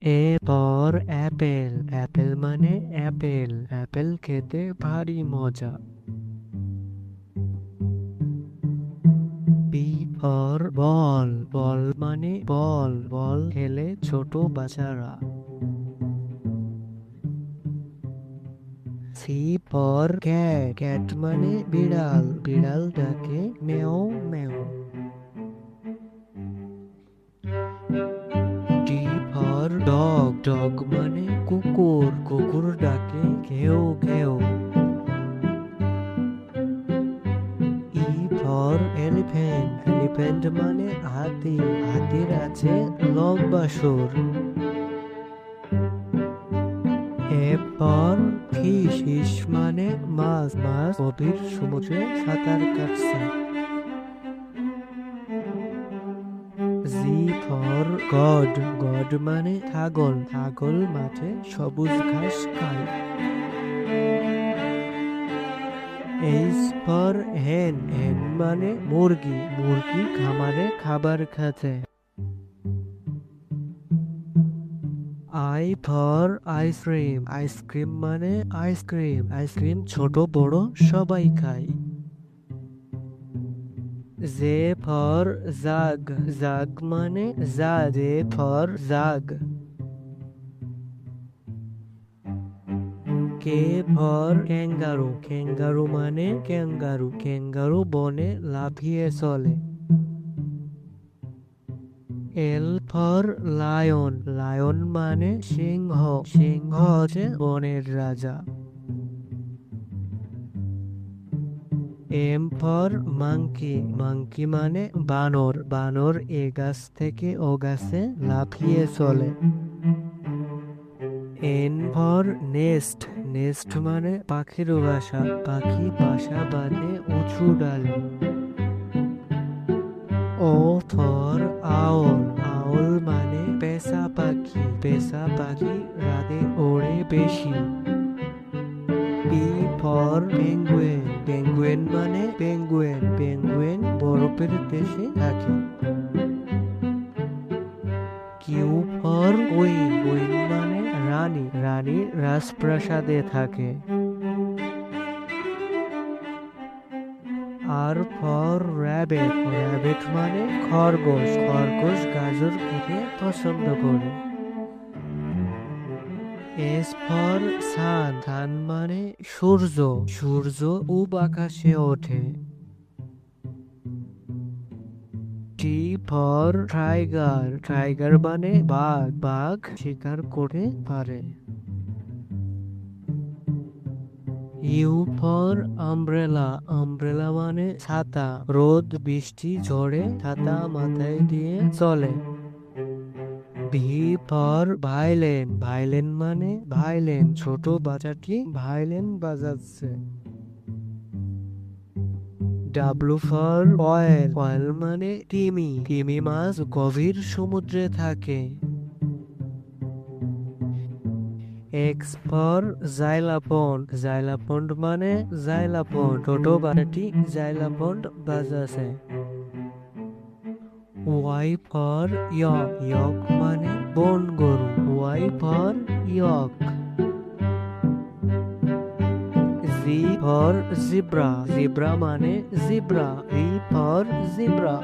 A for Apple, Apple মানে Apple, Apple খেতে ভারী মজা। বি ফর বল, বল মানে বল, বল খেলে ছোট বাচ্চারা। সি ফর ক্যাট, ক্যাট মানে বিড়াল, বিড়াল ডাকে মেও মেও। ডি ফর ডগ, ডগ মানে কুকুর, কুকুর ডাকে ঘেউ ঘেউ। ই ফর এলিফ্যান্ট, এলিফ্যান্ট মানে হাতি, হাতির আছে লম্বা সুর। এফ ফর ফিশ, ফিশ মানে মাছ, মাছ গভীর সমুদ্রে সাঁতার কাটছে। জি ফর গড, গড মানে ছাগল, ছাগল মাঠে সবুজ ঘাস খায়। এইচ ফর হেন, হেন মানে মুরগি, মুরগি খামারে খাবার খাচ্ছে। আই ফর আইসক্রিম, আইসক্রিম মানে আইসক্রিম, আইসক্রিম ছোট বড় সবাই খায়। জে ফর জাগ, জাগ মানে জা, J for jug. K for kangaroo, kangaroo মানে ক্যাঙ্গারু, ক্যাঙ্গারু বনে লাফিয়ে চলে। এল ফর লায়ন, লায়ন মানে সিংহ, সিংহ হচ্ছে বনের রাজা। এম ফর মাংকি, মাংকি মানে বানর, বানর এ গাছ থেকে ও গাছে লাফিয়ে চলে। এন ফর নেস্ট, নেস্ট মানে পাখির বাসা, পাখি বাসা বাঁধে উঁচু ডালে। ও ফর আউল, আউল মানে পেঁচা পাখি, পেঁচা পাখি রাতে ওড়ে বেশি। পি ফর পেঙ্গুইন, পেঙ্গুইন মানে পেঙ্গুইন, পেঙ্গুইন বরফের দেশে থাকে। কিউ ফর কুইন, কুইন মানে রানী, রানী রাজপ্রাসাদে থাকে। আর ফর র্যাবিট, র্যাবিট মানে খরগোশ, খরগোশ গাজর খেতে পছন্দ করে। এস ফর সান, সান মানে সূর্য, সূর্য পূব আকাশে ওঠে। টি ফর টাইগার, টাইগার মানে বাঘ, বাঘ শিকার করে পারে। ইউ ফর আমব্রেলা, আমব্রেলা মানে ছাতা, রোদ বৃষ্টি ঝড়ে ছাতা মাথায় দিয়ে চলে। ভি ফর ভাইলেন, ভাইলেন মানে ভাইলেন, ছোট বাচ্চাটি ভাইলেন বাজাচ্ছে। ডাব্লু ফর কয়েল, কয়েল মানে তিমি, তিমি মাছ গভীর সমুদ্রে থাকে। এক্স ফর জাইলাপন্ড, জাইলাপন্ড মানে জাইলাপন্ড, ছোট বাচ্চাটি জাইলাপন্ড বাজাচ্ছে। ওয়াই ফর ইয়ক, ইয়ক মানে বন গরু, Y for yak. Z for zebra, zebra মানে জিব্রা, জি ফর জিব্রা।